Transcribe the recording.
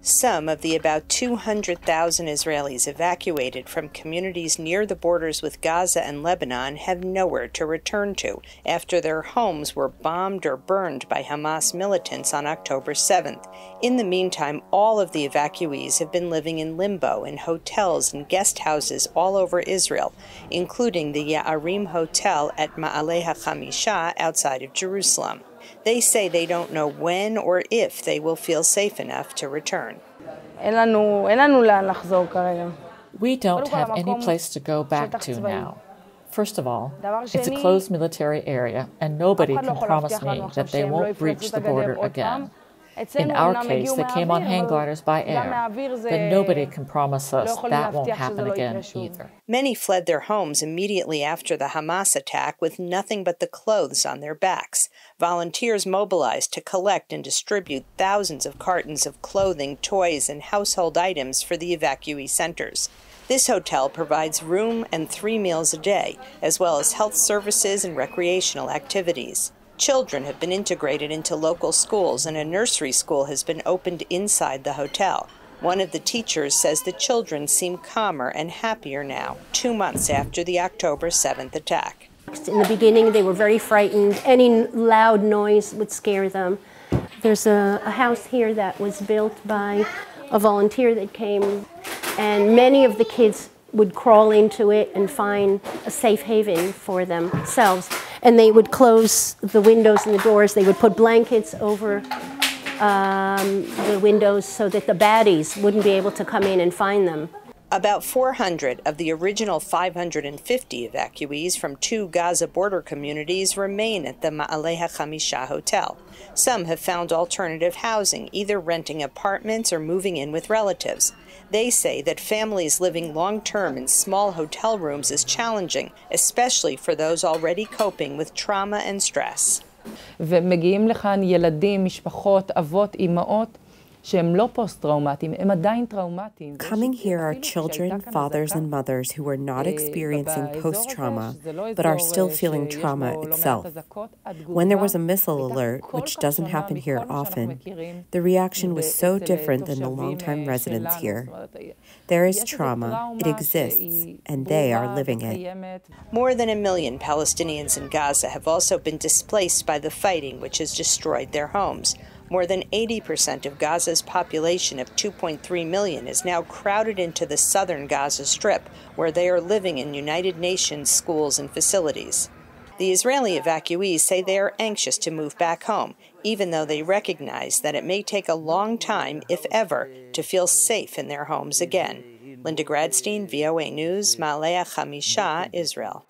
Some of the about 200,000 Israelis evacuated from communities near the borders with Gaza and Lebanon have nowhere to return to after their homes were bombed or burned by Hamas militants on October 7th. In the meantime, all of the evacuees have been living in limbo in hotels and guest houses all over Israel, including the Ya'arim Hotel at Ma'aleh HaChamisha outside of Jerusalem. They say they don't know when or if they will feel safe enough to return. We don't have any place to go back to now. First of all, it's a closed military area, and nobody can promise me that they won't breach the border again. In our case, they came on hang gliders by air, but nobody can promise us that won't happen again either. Many fled their homes immediately after the Hamas attack with nothing but the clothes on their backs. Volunteers mobilized to collect and distribute thousands of cartons of clothing, toys, and household items for the evacuee centers. This hotel provides room and 3 meals a day, as well as health services and recreational activities. Children have been integrated into local schools, and a nursery school has been opened inside the hotel. One of the teachers says the children seem calmer and happier now, 2 months after the October 7th attack. In the beginning, they were very frightened. Any loud noise would scare them. There's a house here that was built by a volunteer that came, and many of the kids would crawl into it and find a safe haven for themselves. And they would close the windows and the doors. They would put blankets over the windows so that the baddies wouldn't be able to come in and find them. About 400 of the original 550 evacuees from 2 Gaza border communities remain at the Ma'aleh HaChamisha hotel. Some have found alternative housing, either renting apartments or moving in with relatives. They say that families living long-term in small hotel rooms is challenging, especially for those already coping with trauma and stress. ומגיעים לכאן ילדים, משפחות, אבות, אימהות, שהם לא פוסט-טראומטיים, הם עדיין טראומטיים. Coming here are children, fathers, and mothers who are not experiencing post-trauma, but are still feeling trauma itself. When there was a missile alert, which doesn't happen here often, the reaction was so different than the longtime residents here. There is trauma, it exists, and they are living it. More than 1 million Palestinians in Gaza have also been displaced by the fighting, which has destroyed their homes. More than 80% of Gaza's population of 2.3 million is now crowded into the southern Gaza Strip, where they are living in United Nations schools and facilities. The Israeli evacuees say they are anxious to move back home, even though they recognize that it may take a long time, if ever, to feel safe in their homes again. Linda Gradstein, VOA News, Ma'aleh HaChamisha, Israel.